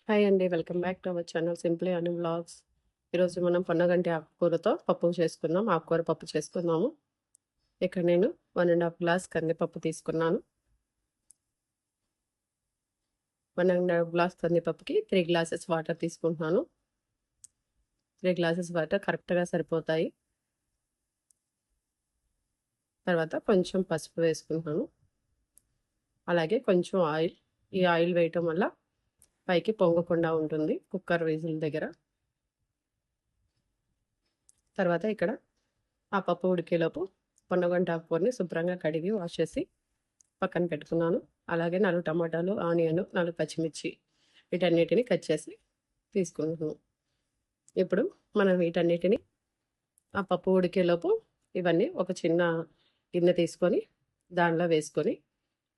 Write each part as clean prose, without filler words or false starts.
Hi అండి. Welcome back to our channel simply Anu vlogs. ఈరోజు మనం పొన్నగంటి ఆకుకూరతో పప్పు చేసుకుందాం. ఆకుకూర పప్పు చేసుకుందాము. ఇక్కడ నేను 1½ గ్లాస్ కందిపప్పు తీసుకున్నాను. 1½ గ్లాస్ కందిపప్పుకి 3 గ్లాసెస్ వాటర్ తీసుకుంటున్నాను. 3 గ్లాసెస్ వాటర్ కరెక్ట్గా సరిపోతాయి. తర్వాత కొంచెం పసుపు వేసుకుంటున్నాను. అలాగే కొంచెం ఆయిల్. ఈ ఆయిల్ వేయటం వల్ల పైకి పొంగకుండా ఉంటుంది కుక్కర్ విజిల్ దగ్గర. తర్వాత ఇక్కడ ఆ పప్పు ఉడికేలోపు పొన్నగంటి ఆకుకూరని శుభ్రంగా కడిగి వాష్ చేసి పక్కన పెట్టుకున్నాను. అలాగే 4 టమాటాలు, ఆనియన్, 4 పచ్చిమిర్చి వీటన్నిటిని కట్ చేసి తీసుకుంటున్నాను. ఇప్పుడు మనం వీటన్నిటిని ఆ పప్పు ఉడికేలోపు ఇవన్నీ ఒక చిన్న గిన్నె తీసుకొని దానిలో వేసుకొని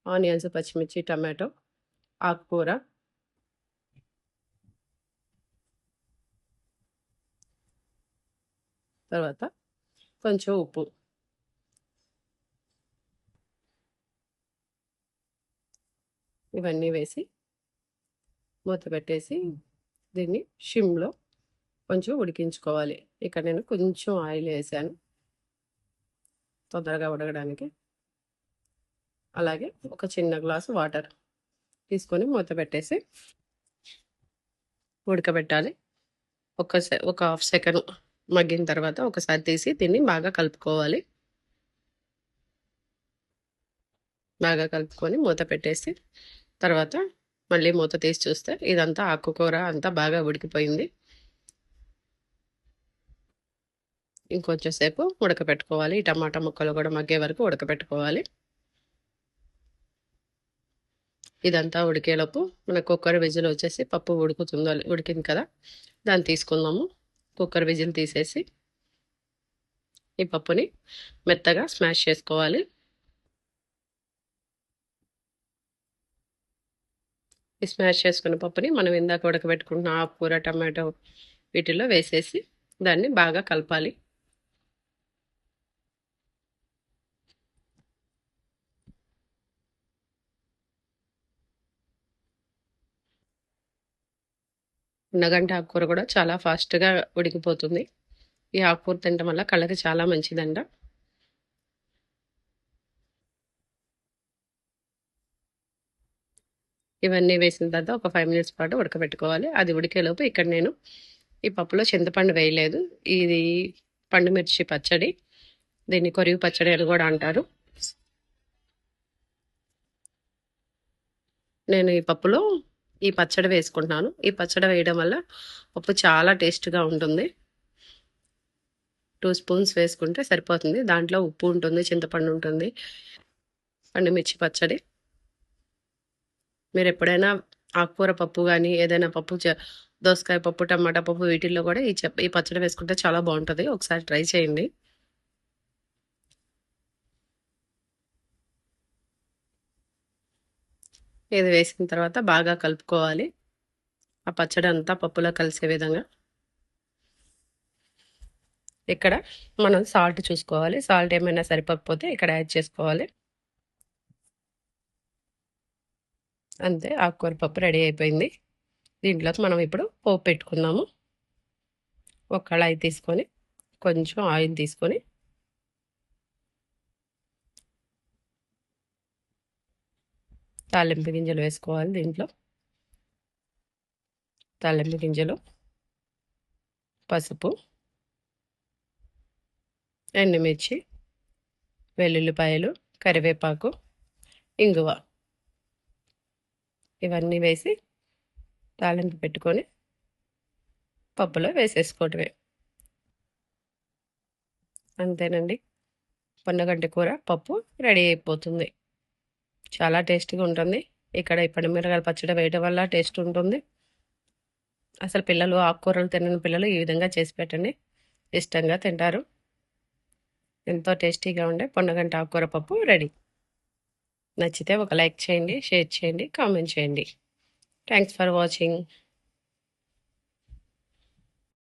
ఆనియన్స్, పచ్చిమిర్చి, టమాటో, ఆకుకూర, తర్వాత కొంచెం ఉప్పు, ఇవన్నీ వేసి మూత పెట్టేసి దీన్ని షిమ్లో కొంచెం ఉడికించుకోవాలి. ఇక్కడ నేను కొంచెం ఆయిల్ వేసాను తొందరగా ఉడకడానికి. అలాగే ఒక చిన్న గ్లాసు వాటర్ తీసుకొని మూత పెట్టేసి ఉడకబెట్టాలి. ఒక హాఫ్ సెకండ్ మగ్గిన తర్వాత ఒకసారి తీసి దీన్ని బాగా కలుపుకోవాలి. బాగా కలుపుకొని మూత పెట్టేసి తర్వాత మళ్ళీ మూత తీసి చూస్తే ఇదంతా ఆకుకూర అంతా బాగా ఉడికిపోయింది. ఇంకొంచెం సేపు ఉడకపెట్టుకోవాలి. ఈ టమాటా ముక్కలు కూడా మగ్గే వరకు ఉడకపెట్టుకోవాలి. ఇదంతా ఉడికేలోపు మన కుక్కర్ విజిల్ వచ్చేసి పప్పు ఉడికింది కదా, దాన్ని తీసుకుందాము. కుక్కర్ విజిల్ తీసేసి ఈ పప్పుని మెత్తగా స్మాష్ చేసుకోవాలి. ఈ స్మాష్ చేసుకున్న పప్పుని మనం ఇందాక ఉడకబెట్టుకుంటున్న ఆకుకూర, టమాటో వీటిలో వేసేసి దాన్ని బాగా కలపాలి. ఉన్నగంట ఆకుకూర కూడా చాలా ఫాస్ట్గా ఉడికిపోతుంది. ఈ ఆకుకూర తినడం వల్ల కళ్ళకి చాలా మంచిదంట. ఇవన్నీ వేసిన తర్వాత ఒక 5 మినిట్స్ పాటు ఉడకబెట్టుకోవాలి. అది ఉడికేలోపు ఇక్కడ నేను ఈ పప్పులో చింతపండు వేయలేదు. ఇది పండు మిర్చి పచ్చడి, దీన్ని కొరివి పచ్చడి అని కూడా అంటారు. నేను ఈ పప్పులో ఈ పచ్చడి వేసుకుంటున్నాను. ఈ పచ్చడి వేయడం వల్ల పప్పు చాలా టేస్ట్గా ఉంటుంది. 2 స్పూన్స్ వేసుకుంటే సరిపోతుంది. దాంట్లో ఉప్పు ఉంటుంది, చింతపండు ఉంటుంది, పండుమిర్చి పచ్చడి. మీరు ఎప్పుడైనా ఆకుకూర పప్పు కానీ ఏదైనా పప్పు దోసకాయ పప్పు, టమాటా పప్పు వీటిల్లో కూడా ఈ పచ్చడి వేసుకుంటే చాలా బాగుంటుంది. ఒకసారి ట్రై చేయండి. ఇది వేసిన తర్వాత బాగా కలుపుకోవాలి. ఆ పచ్చడి అంతా పప్పులో కలిసే విధంగా. ఇక్కడ మనం సాల్ట్ చూసుకోవాలి. సాల్ట్ ఏమైనా సరిపోకపోతే ఇక్కడ యాడ్ చేసుకోవాలి. అంతే, ఆకుకూర పప్పు రెడీ అయిపోయింది. దీంట్లోకి మనం ఇప్పుడు పోపు పెట్టుకుందాము. ఒక కళాయి తీసుకొని కొంచెం ఆయిల్ తీసుకొని తాలింపు గింజలు వేసుకోవాలి. దీంట్లో తాలింపు గింజలు, పసుపు, ఎండుమిర్చి, వెల్లుల్లిపాయలు, కరివేపాకు, ఇంగువ ఇవన్నీ వేసి తాలింపు పెట్టుకొని పప్పులో వేసేసుకోవటమే. అంతేనండి, పొన్నగంటి కూర పప్పు రెడీ అయిపోతుంది. చాలా టేస్టీగా ఉంటుంది. ఇక్కడ ఈ పండుమిరగాయల పచ్చడి వేయడం వల్ల టేస్ట్ ఉంటుంది. అసలు పిల్లలు ఆకుకూరలు తినని పిల్లలు ఈ విధంగా చేసి పెట్టండి, ఇష్టంగా తింటారు. ఎంతో టేస్టీగా ఉండే పొన్నగంటి ఆకుకూర పప్పు రెడీ. నచ్చితే ఒక లైక్ చేయండి, షేర్ చేయండి, కామెంట్ చేయండి. Thanks for watching.